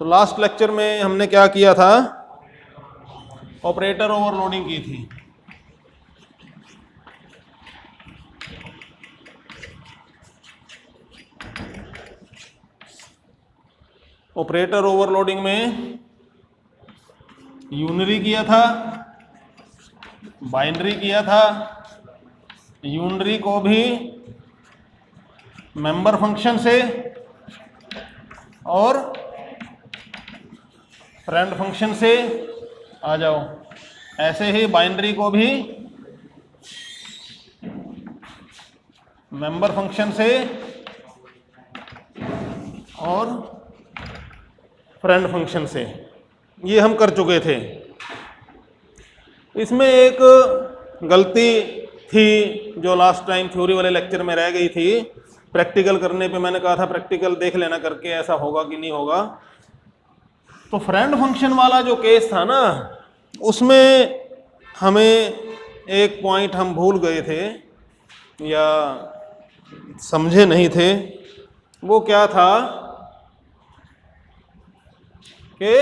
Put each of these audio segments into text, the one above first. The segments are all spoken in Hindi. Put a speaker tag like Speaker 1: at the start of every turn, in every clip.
Speaker 1: तो लास्ट लेक्चर में हमने क्या किया था, ऑपरेटर ओवरलोडिंग की थी। ऑपरेटर ओवरलोडिंग में यूनरी किया था, बाइनरी किया था। यूनरी को भी मेंबर फंक्शन से और फ्रेंड फंक्शन से, आ जाओ, ऐसे ही बाइनरी को भी मेंबर फंक्शन से और फ्रेंड फंक्शन से, ये हम कर चुके थे। इसमें एक गलती थी जो लास्ट टाइम थ्योरी वाले लेक्चर में रह गई थी। प्रैक्टिकल करने पे मैंने कहा था प्रैक्टिकल देख लेना करके ऐसा होगा कि नहीं होगा। तो फ्रेंड फंक्शन वाला जो केस था ना, उसमें हमें एक पॉइंट हम भूल गए थे या समझे नहीं थे। वो क्या था कि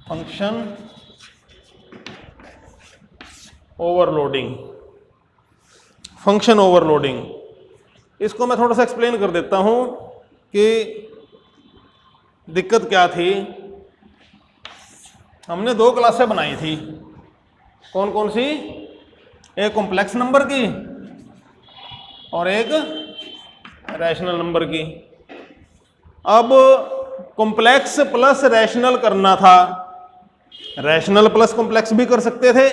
Speaker 1: फंक्शन ओवरलोडिंग, फंक्शन ओवरलोडिंग, इसको मैं थोड़ा सा एक्सप्लेन कर देता हूं कि दिक्कत क्या थी। हमने दो क्लासें बनाई थी, कौन कौन सी, एक कॉम्प्लेक्स नंबर की और एक रैशनल नंबर की। अब कॉम्प्लेक्स प्लस रैशनल करना था, रैशनल प्लस कॉम्प्लेक्स भी कर सकते थे,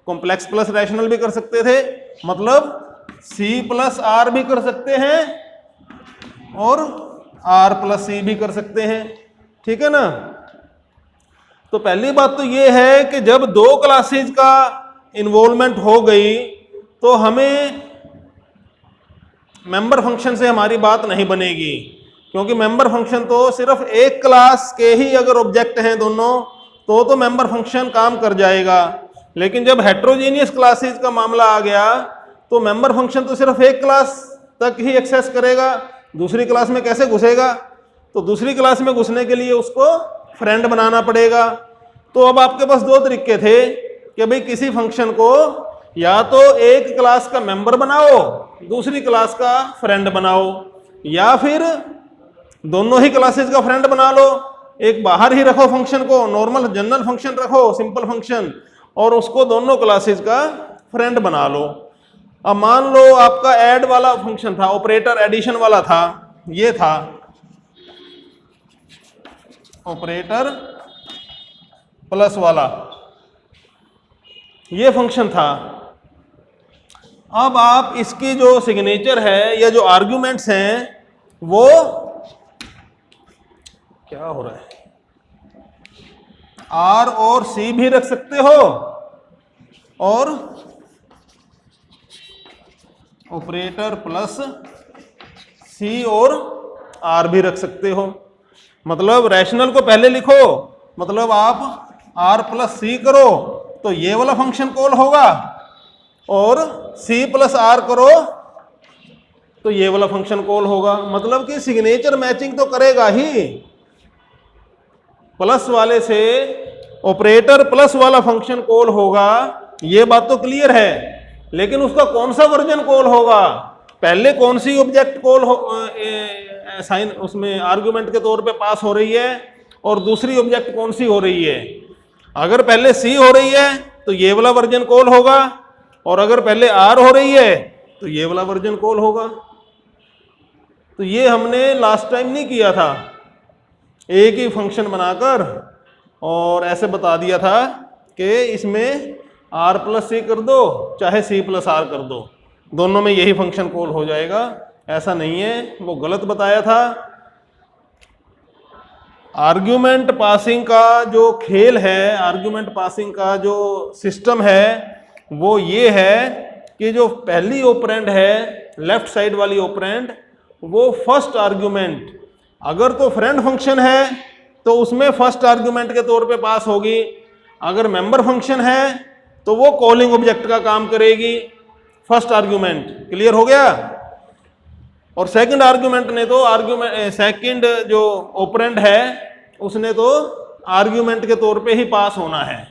Speaker 1: कॉम्प्लेक्स प्लस रैशनल भी कर सकते थे, मतलब C प्लस आर भी कर सकते हैं और R प्लस C भी कर सकते हैं, ठीक है ना। तो पहली बात तो ये है कि जब दो क्लासेज का इन्वॉल्वमेंट हो गई तो हमें मेंबर फंक्शन से हमारी बात नहीं बनेगी, क्योंकि मेंबर फंक्शन तो सिर्फ एक क्लास के ही अगर ऑब्जेक्ट हैं दोनों तो मेंबर फंक्शन काम कर जाएगा। लेकिन जब हेट्रोजीनियस क्लासेज का मामला आ गया तो मेंबर फंक्शन तो सिर्फ एक क्लास तक ही एक्सेस करेगा, दूसरी क्लास में कैसे घुसेगा। तो दूसरी क्लास में घुसने के लिए उसको फ्रेंड बनाना पड़ेगा। तो अब आपके पास दो तरीके थे कि भाई किसी फंक्शन को या तो एक क्लास का मेंबर बनाओ, दूसरी क्लास का फ्रेंड बनाओ, या फिर दोनों ही क्लासेस का फ्रेंड बना लो। एक बाहर ही रखो फंक्शन को, नॉर्मल जनरल फंक्शन रखो, सिंपल फंक्शन, और उसको दोनों क्लासेस का फ्रेंड बना लो। अब मान लो आपका ऐड वाला फंक्शन था, ऑपरेटर एडिशन वाला था, ये था ऑपरेटर प्लस वाला, ये फंक्शन था। अब आप इसकी जो सिग्नेचर है या जो आर्ग्यूमेंट्स हैं वो क्या हो रहा है, R और C भी रख सकते हो और ऑपरेटर प्लस C और R भी रख सकते हो। मतलब रैशनल को पहले लिखो, मतलब आप R प्लस C करो तो ये वाला फंक्शन कॉल होगा, और C प्लस R करो तो ये वाला फंक्शन कॉल होगा। मतलब कि सिग्नेचर मैचिंग तो करेगा ही। प्लस वाले से ऑपरेटर प्लस वाला फंक्शन कॉल होगा, ये बात तो क्लियर है। लेकिन उसका कौन सा वर्जन कॉल होगा, पहले कौन सी ऑब्जेक्ट कॉल हो साइन उसमें आर्गुमेंट के तौर पे पास हो रही है, और दूसरी ऑब्जेक्ट कौन सी हो रही है। अगर पहले C हो रही है तो ये वाला वर्जन कॉल होगा, और अगर पहले R हो रही है तो ये वाला वर्जन कॉल होगा। तो ये हमने लास्ट टाइम नहीं किया था, एक ही फंक्शन बनाकर और ऐसे बता दिया था कि इसमें R प्लस C कर दो चाहे C प्लस R कर दो, दोनों में यही फंक्शन कॉल हो जाएगा। ऐसा नहीं है, वो गलत बताया था। आर्ग्यूमेंट पासिंग का जो खेल है, आर्ग्यूमेंट पासिंग का जो सिस्टम है वो ये है कि जो पहली ऑपरेंड है लेफ्ट साइड वाली ऑपरेंड, वो फर्स्ट आर्ग्यूमेंट अगर तो फ्रेंड फंक्शन है तो उसमें फर्स्ट आर्ग्यूमेंट के तौर पे पास होगी, अगर मेंबर फंक्शन है तो वो कॉलिंग ऑब्जेक्ट का काम करेगी, फर्स्ट आर्ग्यूमेंट। क्लियर हो गया। और सेकंड आर्ग्यूमेंट ने तो सेकंड जो ऑपरेंड है उसने तो आर्ग्यूमेंट के तौर पे ही पास होना है।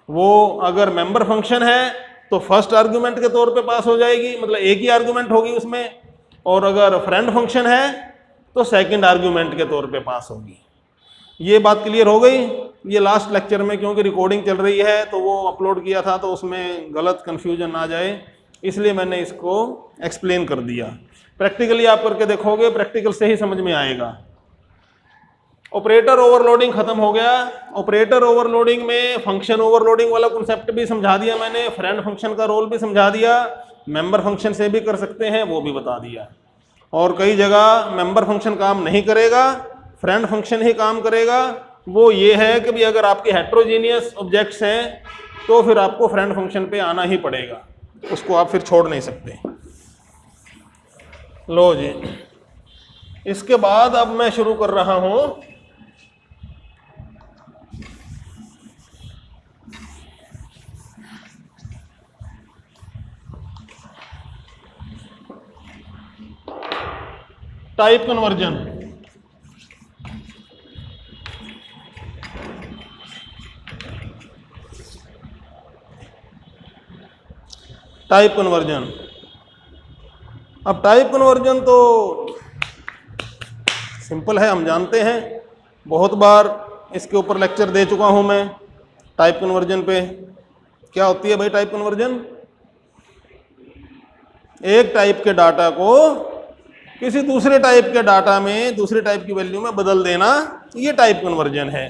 Speaker 1: वो अगर मेंबर फंक्शन है तो फर्स्ट आर्ग्यूमेंट के तौर पे पास हो जाएगी, मतलब एक ही आर्ग्यूमेंट होगी उसमें, और अगर फ्रेंड फंक्शन है तो सेकंड आर्ग्यूमेंट के तौर पे पास होगी। ये बात क्लियर हो गई। ये लास्ट लेक्चर में क्योंकि रिकॉर्डिंग चल रही है तो वो अपलोड किया था तो उसमें गलत कंफ्यूजन ना जाए, इसलिए मैंने इसको एक्सप्लेन कर दिया। प्रैक्टिकली आप करके देखोगे, प्रैक्टिकल से ही समझ में आएगा। ऑपरेटर ओवरलोडिंग खत्म हो गया। ऑपरेटर ओवरलोडिंग में फंक्शन ओवरलोडिंग वाला कॉन्सेप्ट भी समझा दिया मैंने, फ्रेंड फंक्शन का रोल भी समझा दिया, मेंबर फंक्शन से भी कर सकते हैं वो भी बता दिया। और कई जगह मेंबर फंक्शन काम नहीं करेगा, फ्रेंड फंक्शन ही काम करेगा। वो ये है कि भी अगर आपके हेट्रोजीनियस ऑब्जेक्ट्स हैं तो फिर आपको फ्रेंड फंक्शन पे आना ही पड़ेगा, उसको आप फिर छोड़ नहीं सकते। लो जी, इसके बाद अब मैं शुरू कर रहा हूं टाइप कन्वर्जन। टाइप कन्वर्जन, अब टाइप कन्वर्जन तो सिंपल है, हम जानते हैं, बहुत बार इसके ऊपर लेक्चर दे चुका हूं मैं। टाइप कन्वर्जन पे क्या होती है भाई? टाइप कन्वर्जन एक टाइप के डाटा को किसी दूसरे टाइप के डाटा में, दूसरे टाइप की वैल्यू में बदल देना, ये टाइप कन्वर्जन है।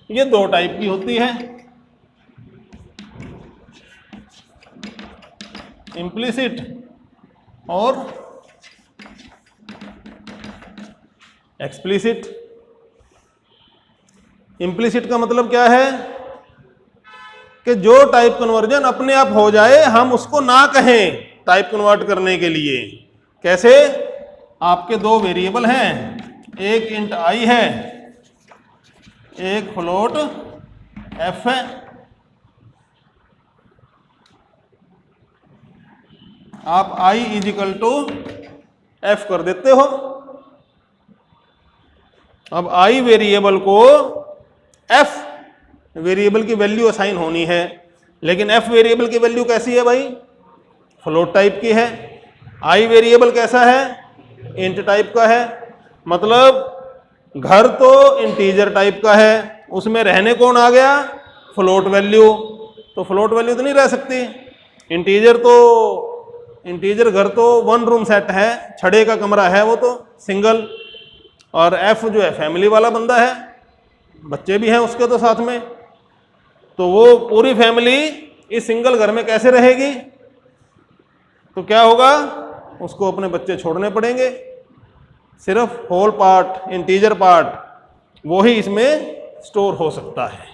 Speaker 1: ये दो टाइप की होती है, इम्प्लिसिट और एक्सप्लिसिट। इम्प्लिसिट का मतलब क्या है कि जो टाइप कन्वर्जन अपने आप हो जाए, हम उसको ना कहें टाइप कन्वर्ट करने के लिए। कैसे? आपके दो वेरिएबल हैं, एक इंट आई है, एक फ्लोट एफ है। आप आई इज इक्वल टू एफ कर देते हो। अब आई वेरिएबल को एफ वेरिएबल की वैल्यू असाइन होनी है, लेकिन एफ वेरिएबल की वैल्यू कैसी है भाई? फ्लोट टाइप की है। आई वेरिएबल कैसा है? इंट टाइप का है। मतलब घर तो इंटीजर टाइप का है, उसमें रहने कौन आ गया? Float value. तो फ्लोट वैल्यू तो नहीं रह सकती। इंटीजर घर तो वन रूम सेट है, छड़े का कमरा है वो तो सिंगल, और एफ जो है फैमिली वाला बंदा है, बच्चे भी हैं उसके तो साथ में, तो वो पूरी फैमिली इस सिंगल घर में कैसे रहेगी? तो क्या होगा? उसको अपने बच्चे छोड़ने पड़ेंगे। सिर्फ होल पार्ट, इंटीजर पार्ट, वो ही इसमें स्टोर हो सकता है।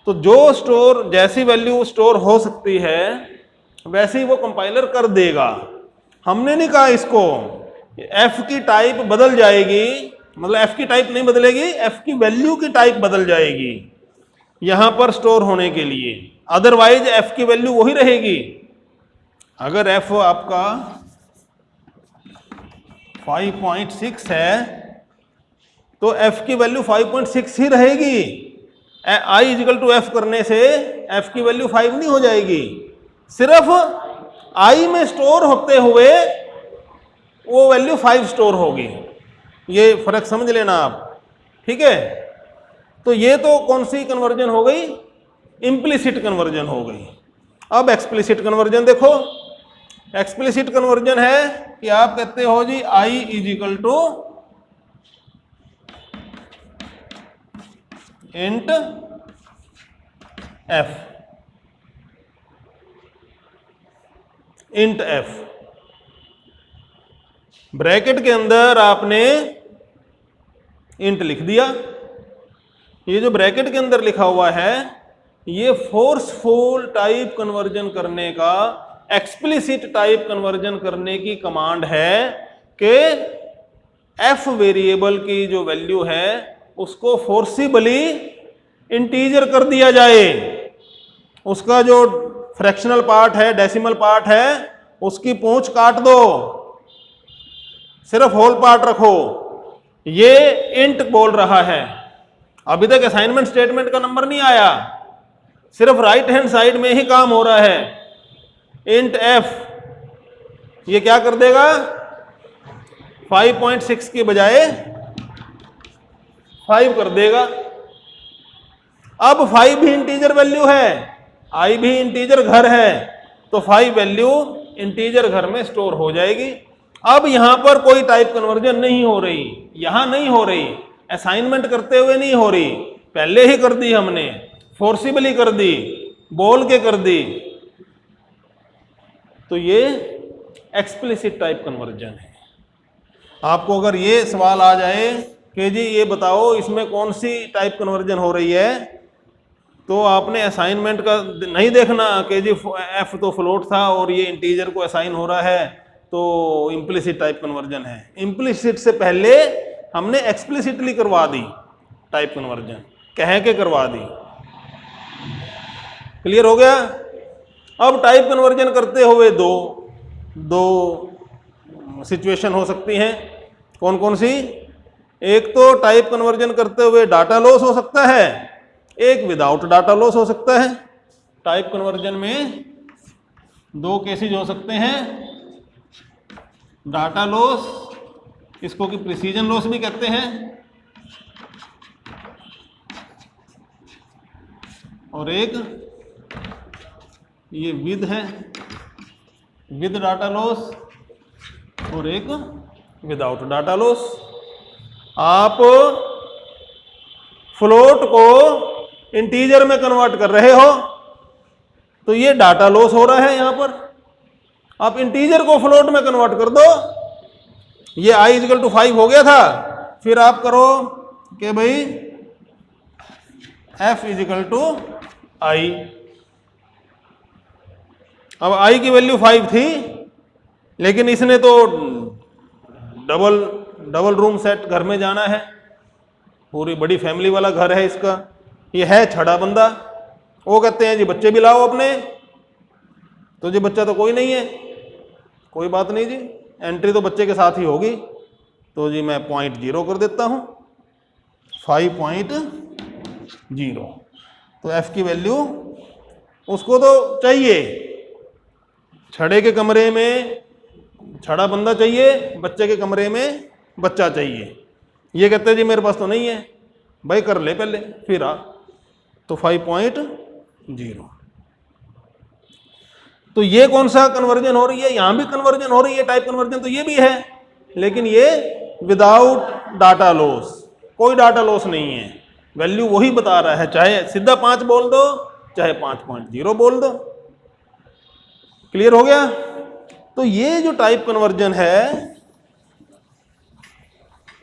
Speaker 1: तो जो स्टोर, जैसी वैल्यू स्टोर हो सकती है वैसे ही वो कंपाइलर कर देगा। हमने नहीं कहा इसको एफ की टाइप बदल जाएगी, मतलब एफ की टाइप नहीं बदलेगी, एफ की वैल्यू की टाइप बदल जाएगी यहां पर स्टोर होने के लिए, अदरवाइज एफ की वैल्यू वही रहेगी। अगर एफ आपका 5.6 है तो एफ की वैल्यू 5.6 ही रहेगी। आई इजिकल टू एफ करने से एफ की वैल्यू 5 नहीं हो जाएगी, सिर्फ आई में स्टोर होते हुए वो वैल्यू 5 स्टोर होगी। ये फर्क समझ लेना आप, ठीक है? तो ये तो कौन सी कन्वर्जन हो गई? इम्प्लिसिट कन्वर्जन हो गई। अब एक्सप्लिसिट कन्वर्जन देखो। एक्सप्लिसिट कन्वर्जन है कि आप कहते हो जी I is equal to int F, int F. Bracket के अंदर आपने इंट लिख दिया। ये जो ब्रैकेट के अंदर लिखा हुआ है ये फोर्सफुल टाइप कन्वर्जन करने का, एक्सप्लिसिट टाइप कन्वर्जन करने की कमांड है कि एफ वेरिएबल की जो वैल्यू है उसको फोर्सिबली इंटीजर कर दिया जाए। उसका जो फ्रैक्शनल पार्ट है, डेसिमल पार्ट है, उसकी पूंछ काट दो, सिर्फ होल पार्ट रखो। ये इंट बोल रहा है, अभी तक असाइनमेंट स्टेटमेंट का नंबर नहीं आया, सिर्फ राइट हैंड साइड में ही काम हो रहा है। इंट एफ ये क्या कर देगा, 5.6 की बजाय 5 कर देगा। अब 5 भी इंटीजर वैल्यू है, आई भी इंटीजर घर है, तो 5 वैल्यू इंटीजर घर में स्टोर हो जाएगी। अब यहां पर कोई टाइप कन्वर्जन नहीं हो रही, यहां नहीं हो रही, असाइनमेंट करते हुए नहीं हो रही, पहले ही कर दी हमने, फोर्सिबली कर दी, बोल के कर दी। तो ये एक्सप्लिसिट टाइप कन्वर्जन है। आपको अगर ये सवाल आ जाए कि जी ये बताओ इसमें कौन सी टाइप कन्वर्जन हो रही है, तो आपने असाइनमेंट का नहीं देखना कि जी एफ तो फ्लोट था और ये इंटीजर को असाइन हो रहा है तो इम्प्लिसिट टाइप कन्वर्जन है। इम्प्लिसिट से पहले हमने एक्सप्लिसिटली करवा दी टाइप कन्वर्जन, कह के करवा दी। क्लियर हो गया। अब टाइप कन्वर्जन करते हुए दो सिचुएशन हो सकती हैं। कौन कौन सी? एक तो टाइप कन्वर्जन करते हुए डाटा लॉस हो सकता है, एक विदाउट डाटा लॉस हो सकता है। टाइप कन्वर्जन में दो केसेस हो सकते हैं, डाटा लॉस, इसको कि प्रिसीजन लॉस भी कहते हैं, और एक ये विद है, विद डाटा लॉस, और एक विदाउट डाटा लॉस। आप फ्लोट को इंटीजर में कन्वर्ट कर रहे हो तो ये डाटा लॉस हो रहा है। यहां पर आप इंटीजर को फ्लोट में कन्वर्ट कर दो, ये i = 5 हो गया था, फिर आप करो कि भाई f = i। अब i की वैल्यू 5 थी, लेकिन इसने तो डबल रूम सेट घर में जाना है, पूरी बड़ी फैमिली वाला घर है इसका, ये है छड़ा बंदा। वो कहते हैं जी बच्चे भी लाओ अपने, तो जी बच्चा तो कोई नहीं है, कोई बात नहीं जी, एंट्री तो बच्चे के साथ ही होगी, तो जी मैं 0.0 कर देता हूं, 5.0। तो f की वैल्यू उसको तो चाहिए, छड़े के कमरे में छड़ा बंदा चाहिए, बच्चे के कमरे में बच्चा चाहिए। ये कहते हैं जी मेरे पास तो नहीं है, भाई कर ले पहले फिर आ, तो 5.0। तो ये कौन सा कन्वर्जन हो रही है? यहां भी कन्वर्जन हो रही है, टाइप कन्वर्जन तो ये भी है, लेकिन ये विदाउट डाटा लॉस, कोई डाटा लॉस नहीं है, वैल्यू वही बता रहा है, चाहे सीधा 5 बोल दो चाहे 5.0 बोल दो। क्लियर हो गया। तो ये जो टाइप कन्वर्जन है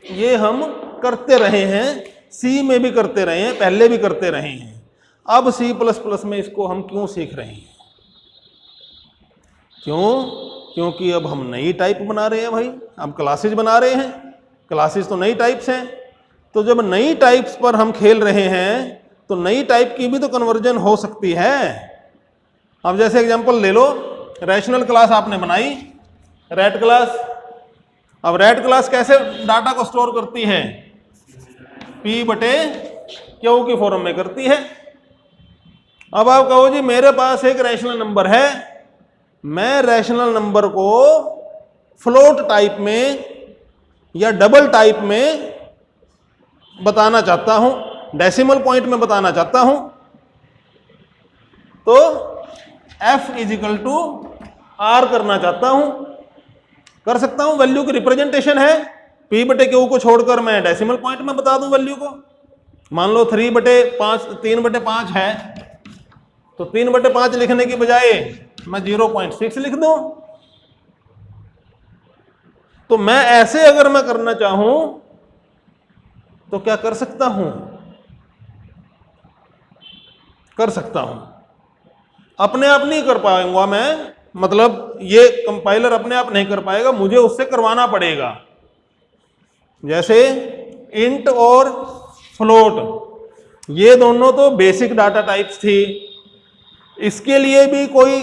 Speaker 1: ये हम करते रहे हैं, सी में भी करते रहे हैं, पहले भी करते रहे हैं। अब C++ में इसको हम क्यों सीख रहे हैं? क्यों? क्योंकि अब हम नई टाइप बना रहे हैं भाई, अब क्लासेज बना रहे हैं, क्लासेज तो नई टाइप्स हैं। तो जब नई टाइप्स पर हम खेल रहे हैं तो नई टाइप की भी तो कन्वर्जन हो सकती है। अब जैसे एग्जांपल ले लो, रैशनल क्लास आपने बनाई, रैट क्लास। अब रैट क्लास कैसे डाटा को स्टोर करती है? P/Q की फॉर्म में करती है। अब आप कहो जी मेरे पास एक रैशनल नंबर है, मैं रैशनल नंबर को फ्लोट टाइप में या डबल टाइप में बताना चाहता हूं, डेसिमल पॉइंट में बताना चाहता हूं, तो f = r करना चाहता हूं, कर सकता हूं। वैल्यू की रिप्रेजेंटेशन है, P/Q को छोड़कर मैं डेसिमल पॉइंट में बता दूं वैल्यू को। मान लो 3/5 है, तो 3/5 लिखने की बजाय मैं 0.6 लिख दूं। तो मैं ऐसे अगर मैं करना चाहूं तो क्या कर सकता हूं? कर सकता हूं। अपने आप नहीं कर पाऊंगा मैं, मतलब ये कंपाइलर अपने आप नहीं कर पाएगा, मुझे उससे करवाना पड़ेगा। जैसे इंट और फ्लोट, ये दोनों तो बेसिक डाटा टाइप्स थी, इसके लिए भी कोई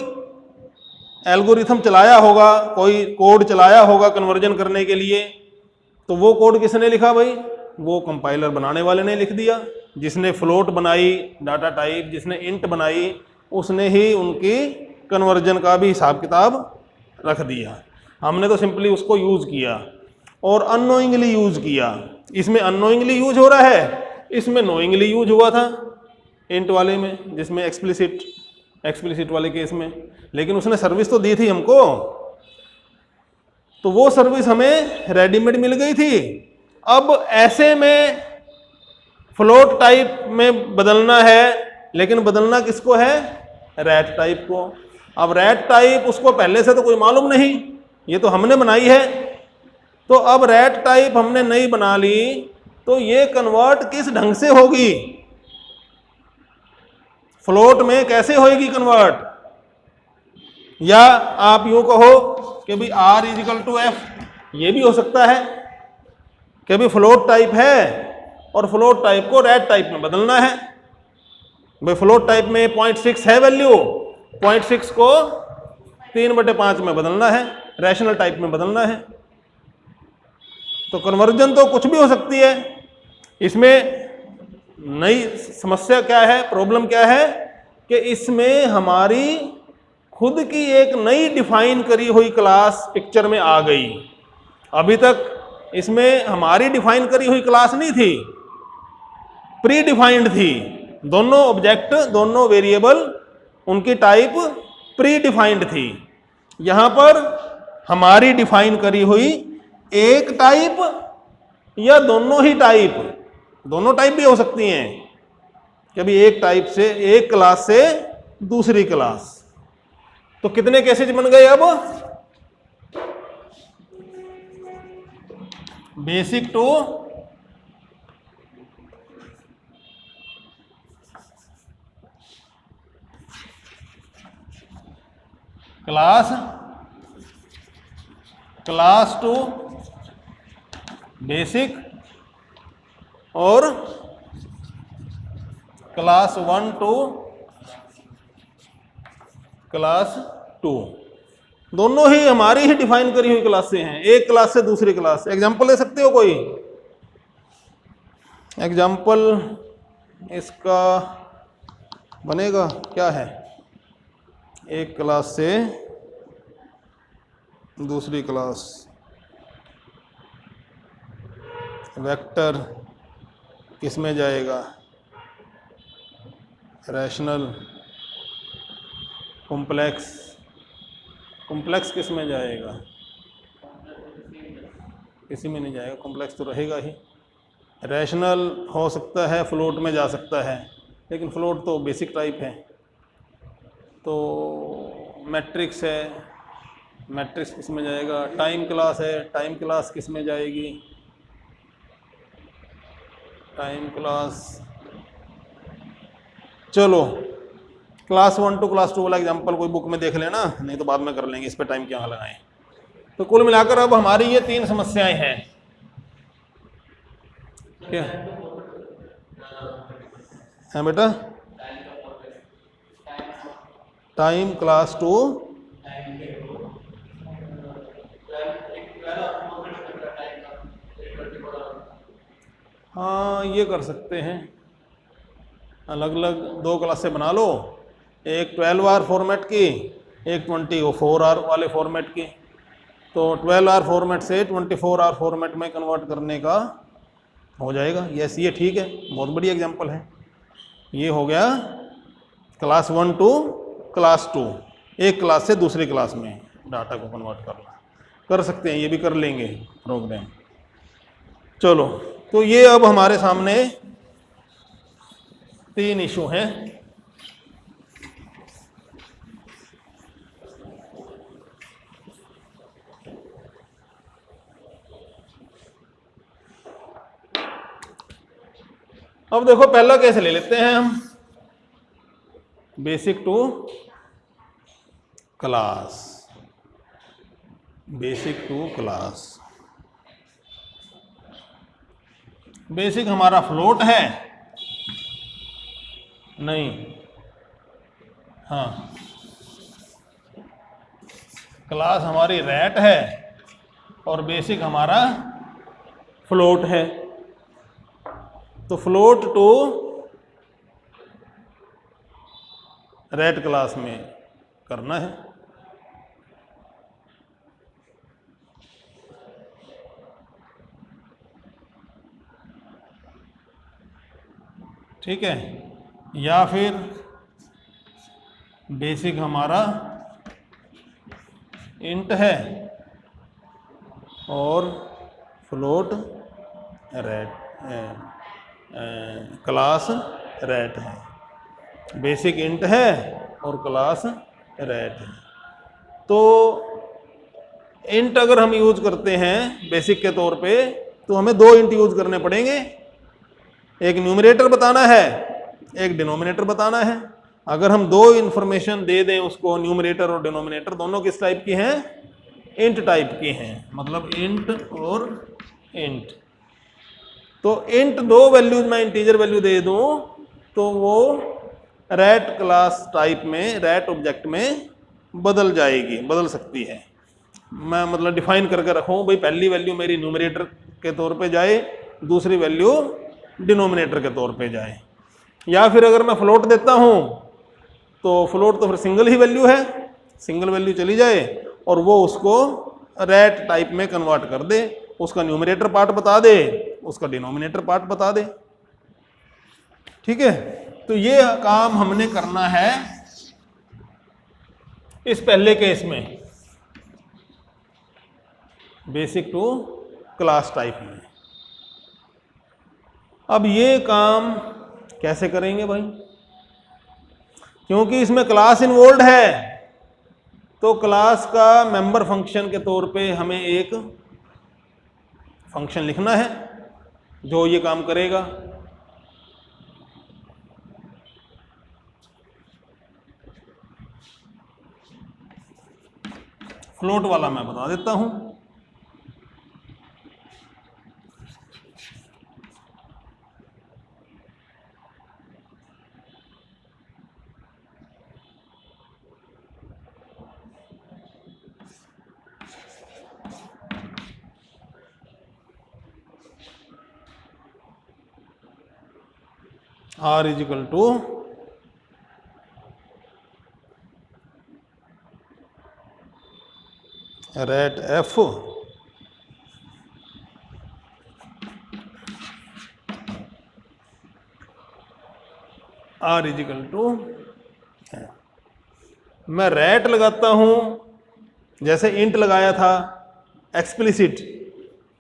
Speaker 1: एल्गोरिथम चलाया होगा, कोई कोड चलाया होगा कन्वर्जन करने के लिए, तो वो कोड किसने लिखा भाई? वो कंपाइलर बनाने वाले ने लिख दिया। जिसने फ्लोट बनाई डाटा टाइप, जिसने इंट बनाई, उसने ही उनकी कन्वर्जन का भी हिसाब किताब रख दिया। हमने तो सिंपली उसको यूज़ किया और अननोइंगली यूज़ किया। इसमें अननोइंगली यूज हो रहा है, इसमें नोइंगली यूज हुआ था इंट वाले में, जिसमें एक्सप्लिसिट वाले केस में। लेकिन उसने सर्विस तो दी थी हमको, तो वो सर्विस हमें रेडीमेड मिल गई थी। अब ऐसे में फ्लोट टाइप में बदलना है, लेकिन बदलना किसको है? रैट टाइप को। अब रैट टाइप उसको पहले से तो कोई मालूम नहीं, ये तो हमने बनाई है। तो अब रैट टाइप हमने नई बना ली, तो ये कन्वर्ट किस ढंग से होगी? फ्लोट में कैसे होगी कन्वर्ट? या आप यूं कहो कि भी r इजिकल टू एफ, ये भी हो सकता है कि भी फ्लोट टाइप है और फ्लोट टाइप को रैट टाइप में बदलना है। भाई फ्लोट टाइप में 0.6 है वैल्यू, 0.6 को 3/5 में बदलना है, रैशनल टाइप में बदलना है। तो कन्वर्जन तो कुछ भी हो सकती है। इसमें नई समस्या क्या है, प्रॉब्लम क्या है कि इसमें हमारी खुद की एक नई डिफाइन करी हुई क्लास पिक्चर में आ गई। अभी तक इसमें हमारी डिफाइन करी हुई क्लास नहीं थी, प्री डिफाइंड थी। दोनों ऑब्जेक्ट, दोनों वेरिएबल, उनकी टाइप प्री डिफाइंड थी। यहां पर हमारी डिफाइन करी हुई एक टाइप या दोनों ही टाइप, दोनों टाइप भी हो सकती हैं, कभी एक टाइप से, एक क्लास से दूसरी क्लास। तो कितने केसेज बन गए? अब basic to class, class to basic और क्लास 1 टू क्लास 2, दोनों ही हमारी ही डिफाइन करी हुई क्लास से हैं, एक क्लास से दूसरी क्लास। एग्जांपल ले सकते हो कोई? एग्जांपल इसका बनेगा क्या है? एक क्लास से दूसरी क्लास, वेक्टर किस में जाएगा? रैशनल, कॉम्प्लेक्स, कॉम्प्लेक्स किस में जाएगा? किसी में नहीं जाएगा, कॉम्प्लेक्स तो रहेगा ही। रैशनल हो सकता है, फ्लोट में जा सकता है, लेकिन फ्लोट तो बेसिक टाइप है। तो मैट्रिक्स है, मैट्रिक्स किस में जाएगा? टाइम क्लास है, टाइम क्लास किस में जाएगी? टाइम क्लास, चलो क्लास 1 टू क्लास 2 वाला एग्जांपल कोई बुक में देख लेना, नहीं तो बाद में कर लेंगे, इस पे टाइम क्या लगाएं। तो कुल मिलाकर अब हमारी ये 3 समस्याएं हैं। क्या है बेटा? टाइम क्लास 2, हाँ ये कर सकते हैं, अलग अलग 2 क्लासें बना लो, एक 12R फॉर्मेट की, एक 24R वाले फॉर्मेट की। तो 12R फॉर्मेट से 24R फॉर्मेट में कन्वर्ट करने का हो जाएगा। यस, ये ठीक है, बहुत बढ़िया एग्जांपल है। ये हो गया क्लास 1 टू क्लास 2, एक क्लास से दूसरी क्लास में डाटा को कन्वर्ट करना। कर सकते हैं, ये भी कर लेंगे प्रोग्राम। चलो, तो ये अब हमारे सामने 3 इशू हैं। अब देखो पहला केस ले लेते हैं हम, basic to class, basic to class. Basic हमारा फ्लोट है, नहीं, हाँ क्लास हमारी रैट है और बेसिक हमारा फ्लोट है। तो फ्लोट टू रैट क्लास में करना है। ठीक है, या फिर बेसिक हमारा इंट है और फ्लोट रैट क्लास रैट है। बेसिक इंट है और क्लास रैट है। तो इंट अगर हम यूज करते हैं बेसिक के तौर पे तो हमें दो इंट यूज करने पड़ेंगे, एक न्यूमरेटर बताना है, एक डिनोमिनेटर बताना है। अगर हम दो इंफॉर्मेशन दे दें उसको, न्यूमरेटर और डिनोमिनेटर दोनों किस टाइप की हैं, इंट टाइप की हैं, मतलब इंट और इंट। तो इंट दो वैल्यूज मैं इंटीजर वैल्यू दे दूं तो वो रैट क्लास टाइप में, रैट ऑब्जेक्ट में बदल जाएगी, बदल सकती है। मैं मतलब डिफाइन करके रखूं भाई पहली वैल्यू मेरी न्यूमरेटर के तौर पे जाए, दूसरी वैल्यू डिनोमिनेटर के तौर पे जाए। या फिर अगर मैं फ्लोट देता हूं तो फ्लोट तो फिर सिंगल ही वैल्यू है, सिंगल वैल्यू चली जाए और वो उसको रैट टाइप में कन्वर्ट कर दे, उसका न्यूमरेटर पार्ट बता दे, उसका डिनोमिनेटर पार्ट बता दे। ठीक है, तो ये काम हमने करना है इस पहले केस में, बेसिक टू क्लास टाइप में। अब ये काम कैसे करेंगे भाई, क्योंकि इसमें क्लास इन्वॉल्व है तो क्लास का मेंबर फंक्शन के तौर पे हमें एक फंक्शन लिखना है जो ये काम करेगा। फ्लोट वाला मैं बता देता हूं। R is equal to ret f R is equal to, मैं रैट लगाता हूं जैसे इंट लगाया था एक्सप्लिसिट,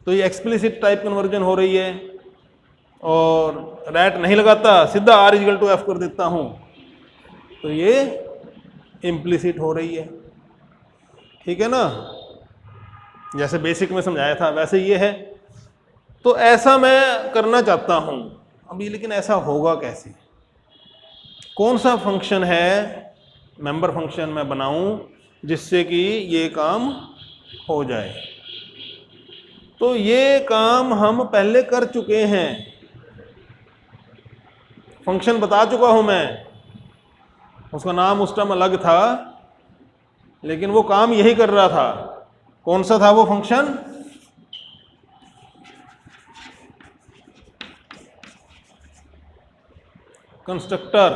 Speaker 1: तो ये एक्सप्लिसिट टाइप कन्वर्जन हो रही है। और रैट नहीं लगाता, सीधा R इक्वल टू F कर देता हूं तो ये इम्प्लिसिट हो रही है। ठीक है ना, जैसे बेसिक में समझाया था वैसे ये है। तो ऐसा मैं करना चाहता हूं अभी, लेकिन ऐसा होगा कैसे, कौन सा फंक्शन है मेंबर फंक्शन मैं बनाऊं जिससे कि ये काम हो जाए। तो ये काम हम पहले कर चुके हैं, फंक्शन बता चुका हूं मैं, उसका नाम उस टाइम अलग था लेकिन वो काम यही कर रहा था। कौन सा था वो फंक्शन, कंस्ट्रक्टर,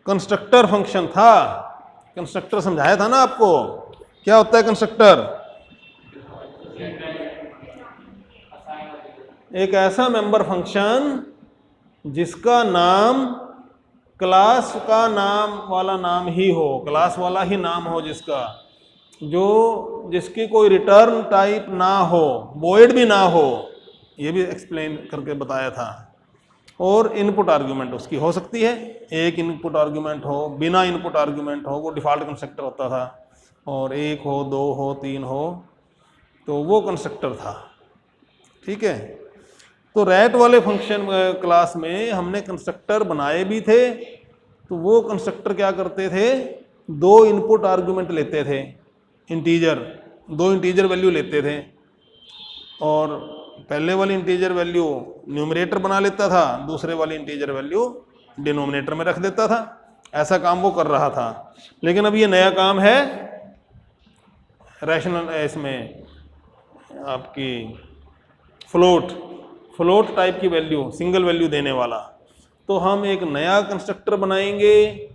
Speaker 1: कंस्ट्रक्टर फंक्शन था। कंस्ट्रक्टर समझाया था ना आपको, क्या होता है कंस्ट्रक्टर, एक ऐसा मेंबर फंक्शन जिसका नाम क्लास का नाम वाला नाम ही हो, क्लास वाला ही नाम हो जिसका, जिसकी कोई रिटर्न टाइप ना हो, वॉइड भी ना हो, ये भी एक्सप्लेन करके बताया था। और इनपुट आर्गुमेंट उसकी हो सकती है, एक इनपुट आर्गुमेंट हो, बिना इनपुट आर्गुमेंट हो, वो डिफ़ॉल्ट कंस्ट्रक्टर होता था, और एक हो, दो हो, तीन हो, तो वो कंस्ट्रक्टर था। ठीक है, तो रैट वाले फंक्शन क्लास में हमने कंस्ट्रक्टर बनाए भी थे। तो वो कंस्ट्रक्टर क्या करते थे, दो इनपुट आर्गुमेंट लेते थे, इंटीजर, दो इंटीजर वैल्यू लेते थे, और पहले वाली इंटीजर वैल्यू न्यूमरेटर बना लेता था, दूसरे वाली इंटीजर वैल्यू डिनोमिनेटर में रख देता था। ऐसा काम वो कर रहा था। लेकिन अब ये नया काम है रैशनल, इसमें आपकी फ्लोट टाइप की वैल्यू, सिंगल वैल्यू देने वाला। तो हम एक नया कंस्ट्रक्टर बनाएंगे,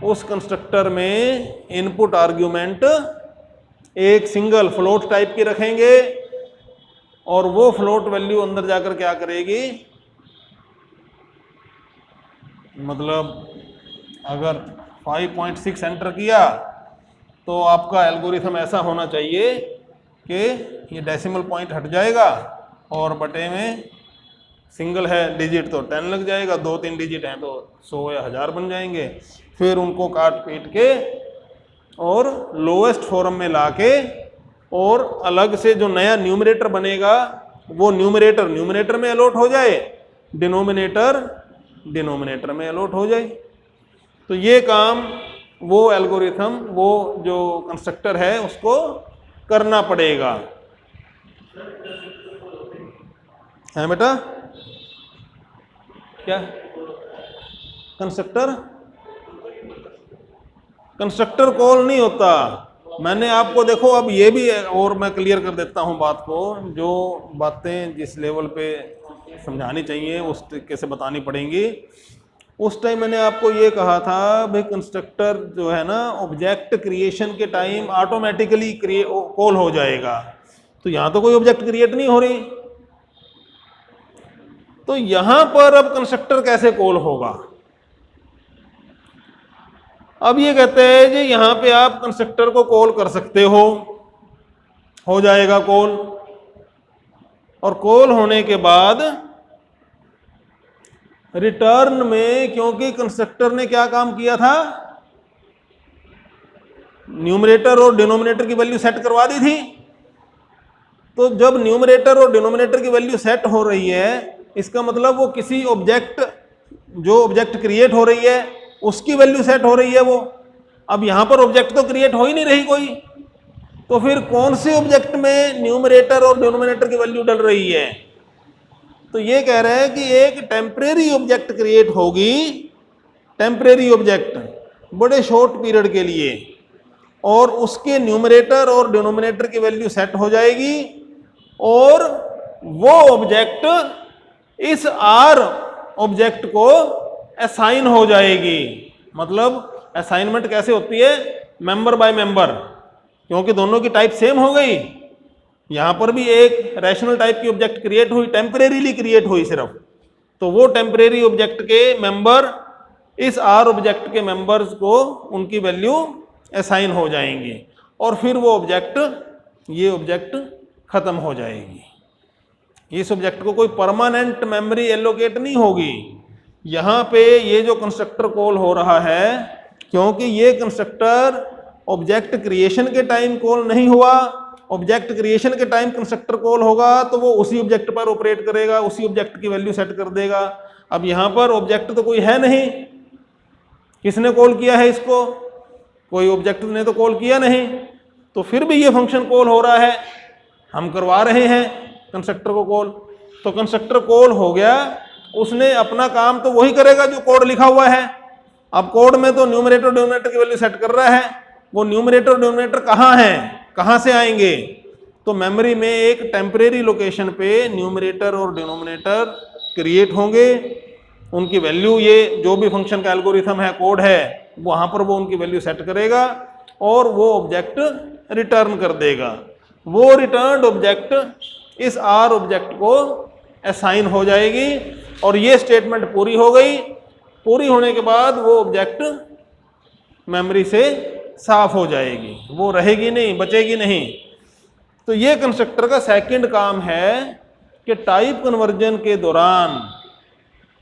Speaker 1: उस कंस्ट्रक्टर में इनपुट आर्ग्यूमेंट एक सिंगल फ्लोट टाइप की रखेंगे और वो फ्लोट वैल्यू अंदर जाकर क्या करेगी, मतलब अगर 5.6 एंटर किया तो आपका एल्गोरिथम ऐसा होना चाहिए कि ये डेसिमल पॉइंट हट जाएगा और बटे में सिंगल है डिजिट तो 10 लग जाएगा, 2-3 डिजिट हैं तो 100 या 1000 बन जाएंगे। फिर उनको काट पीट के और लोएस्ट फॉर्म में लाके और अलग से जो नया न्यूमरेटर बनेगा वो न्यूमरेटर में अलॉट हो जाए, डिनोमिनेटर में अलॉट हो जाए। तो ये काम वो एल्गोरिथम, वो जो कंस्ट्रक्टर है उसको करना पड़ेगा, है बेटा? क्या कंस्ट्रक्टर कॉल नहीं होता। मैंने आपको देखो अब ये भी, और मैं क्लियर कर देता हूँ बात को, जो बातें जिस लेवल पे समझानी चाहिए उस तरीके से बतानी पड़ेंगी। उस टाइम मैंने आपको ये कहा था भाई कंस्ट्रक्टर जो है ना ऑब्जेक्ट क्रिएशन के टाइम ऑटोमेटिकली कॉल हो जाएगा। तो यहाँ तो कोई ऑब्जेक्ट क्रिएट नहीं हो रही, तो यहां पर अब कंस्ट्रक्टर कैसे कॉल होगा? अब ये कहते हैं जी यहां पे आप कंस्ट्रक्टर को कॉल कर सकते हो जाएगा कॉल, और कॉल होने के बाद रिटर्न में, क्योंकि कंस्ट्रक्टर ने क्या काम किया था, न्यूमरेटर और डिनोमिनेटर की वैल्यू सेट करवा दी थी। तो जब न्यूमरेटर और डिनोमिनेटर की वैल्यू सेट हो रही है, इसका मतलब वो किसी ऑब्जेक्ट, जो ऑब्जेक्ट क्रिएट हो रही है उसकी वैल्यू सेट हो रही है वो। अब यहां पर ऑब्जेक्ट तो क्रिएट हो ही नहीं रही कोई, तो फिर कौन से ऑब्जेक्ट में न्यूमरेटर और डिनोमिनेटर की वैल्यू डल रही है? तो ये कह रहे हैं कि एक टेम्परेरी ऑब्जेक्ट क्रिएट होगी, टेम्परेरी ऑब्जेक्ट बड़े शॉर्ट पीरियड के लिए, और उसके न्यूमरेटर और डिनोमिनेटर की वैल्यू सेट हो जाएगी, और वो ऑब्जेक्ट इस आर ऑब्जेक्ट को असाइन हो जाएगी। मतलब असाइनमेंट कैसे होती है? मेंबर बाय मेंबर, क्योंकि दोनों की टाइप सेम हो गई। यहां पर भी एक रैशनल टाइप की ऑब्जेक्ट क्रिएट हुई, टेम्परेरीली क्रिएट हुई सिर्फ, तो वो टेम्परेरी ऑब्जेक्ट के मेंबर इस आर ऑब्जेक्ट के मेंबर्स को उनकी वैल्यू असाइन हो जाएंगी, और फिर वो ऑब्जेक्ट, ये ऑब्जेक्ट खत्म हो जाएगी। इस ऑब्जेक्ट को कोई परमानेंट मेमोरी एलोकेट नहीं होगी। यहाँ पे ये जो कंस्ट्रक्टर कॉल हो रहा है, क्योंकि ये कंस्ट्रक्टर ऑब्जेक्ट क्रिएशन के टाइम कॉल नहीं हुआ, ऑब्जेक्ट क्रिएशन के टाइम कंस्ट्रक्टर कॉल होगा तो वो उसी ऑब्जेक्ट पर ऑपरेट करेगा, उसी ऑब्जेक्ट की वैल्यू सेट कर देगा। अब यहाँ पर ऑब्जेक्ट तो कोई है नहीं, किसने कॉल किया है इसको? कोई ऑब्जेक्ट ने तो कॉल किया नहीं, तो फिर भी ये फंक्शन कॉल हो रहा है, हम करवा रहे हैं कंस्ट्रक्टर को कॉल। तो कंस्ट्रक्टर कॉल हो गया, उसने अपना काम तो वही करेगा जो कोड लिखा हुआ है। अब कोड में तो न्यूमरेटर डिनोमिनेटर की वैल्यू सेट कर रहा है, वो न्यूमरेटर डिनोमिनेटर कहाँ हैं, कहाँ से आएंगे? तो मेमोरी में एक टेम्परेरी लोकेशन पे न्यूमरेटर और डिनोमिनेटर क्रिएट होंगे, उनकी वैल्यू, ये जो भी फंक्शन का एल्गोरिथम है, कोड है, वहाँ पर वो उनकी वैल्यू सेट करेगा और वो ऑब्जेक्ट रिटर्न कर देगा। वो रिटर्न ऑब्जेक्ट इस आर ऑब्जेक्ट को असाइन हो जाएगी, और ये स्टेटमेंट पूरी हो गई। पूरी होने के बाद वो ऑब्जेक्ट मेमोरी से साफ हो जाएगी, वो रहेगी नहीं, बचेगी नहीं। तो ये कंस्ट्रक्टर का सेकंड काम है कि टाइप कन्वर्जन के दौरान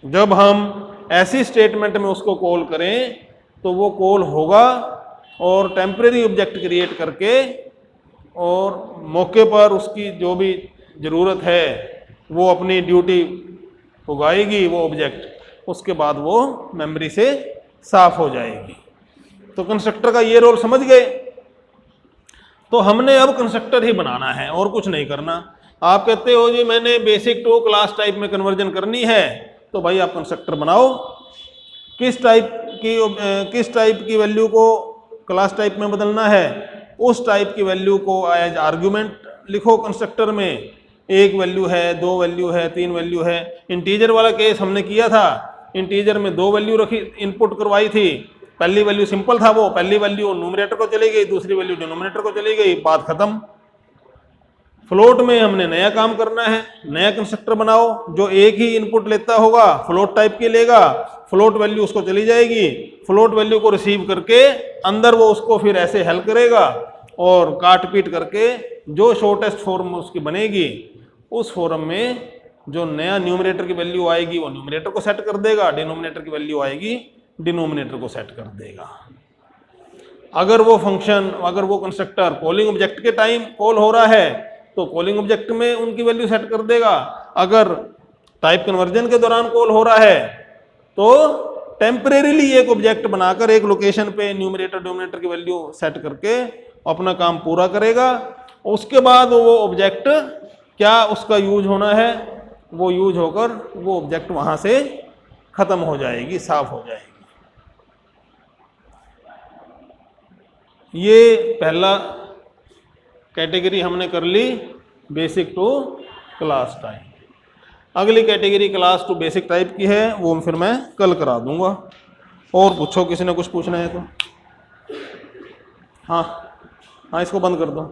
Speaker 1: जब हम ऐसी स्टेटमेंट में उसको कॉल करें तो वो कॉल होगा, और टेम्परेरी ऑब्जेक्ट क्रिएट करके और मौके पर उसकी जो भी ज़रूरत है वो अपनी ड्यूटी उगाएगी वो ऑब्जेक्ट, उसके बाद वो मेमोरी से साफ हो जाएगी। तो कंस्ट्रक्टर का ये रोल समझ गए। तो हमने अब कंस्ट्रक्टर ही बनाना है और कुछ नहीं करना। आप कहते हो जी मैंने बेसिक टू क्लास टाइप में कन्वर्जन करनी है, तो भाई आप कंस्ट्रक्टर बनाओ। किस टाइप की वैल्यू को क्लास टाइप में बदलना है, उस टाइप की वैल्यू को एज आर्ग्यूमेंट लिखो कंस्ट्रक्टर में। एक वैल्यू है, दो वैल्यू है, तीन वैल्यू है। इंटीजर वाला केस हमने किया था, इंटीजर में दो वैल्यू रखी, इनपुट करवाई थी। पहली वैल्यू सिंपल था, वो पहली वैल्यू न्यूमरेटर को चली गई, दूसरी वैल्यू डिनोमिनेटर को चली गई, बात खत्म। फ्लोट में हमने नया काम करना है, नया कंस्ट्रक्टर बनाओ जो एक ही इनपुट लेता होगा, फ्लोट टाइप की लेगा, फ्लोट वैल्यू उसको चली जाएगी, फ्लोट वैल्यू को रिसीव करके अंदर वो उसको फिर ऐसे हल करेगा और काट पीट करके जो शॉर्टेस्ट फॉर्म उसकी बनेगी उस फॉर्म में जो नया न्यूमरेटर की वैल्यू आएगी वो न्यूमरेटर को सेट कर देगा, डिनोमिनेटर की वैल्यू आएगी डिनोमिनेटर को सेट कर देगा। अगर वो फंक्शन, अगर वो कंस्ट्रक्टर कॉलिंग ऑब्जेक्ट के टाइम कॉल हो रहा है तो कॉलिंग ऑब्जेक्ट में उनकी वैल्यू सेट कर देगा। अगर टाइप कन्वर्जन के दौरान कॉल हो रहा है तो टेम्परेरीली एक ऑब्जेक्ट बनाकर एक लोकेशन पे न्यूमरेटर डिनोमिनेटर की वैल्यू सेट करके अपना काम पूरा करेगा। उसके बाद वो ऑब्जेक्ट क्या उसका यूज होना है, वो यूज होकर वो ऑब्जेक्ट वहां से खत्म हो जाएगी, साफ हो जाएगी। ये पहला कैटेगरी हमने कर ली, बेसिक टू क्लास टाइप। अगली category class to basic type की है, वो फिर मैं कल करा दूंगा। और पूछो, किसी ने कुछ पूछना है तो। हाँ हाँ, इसको बंद कर दो।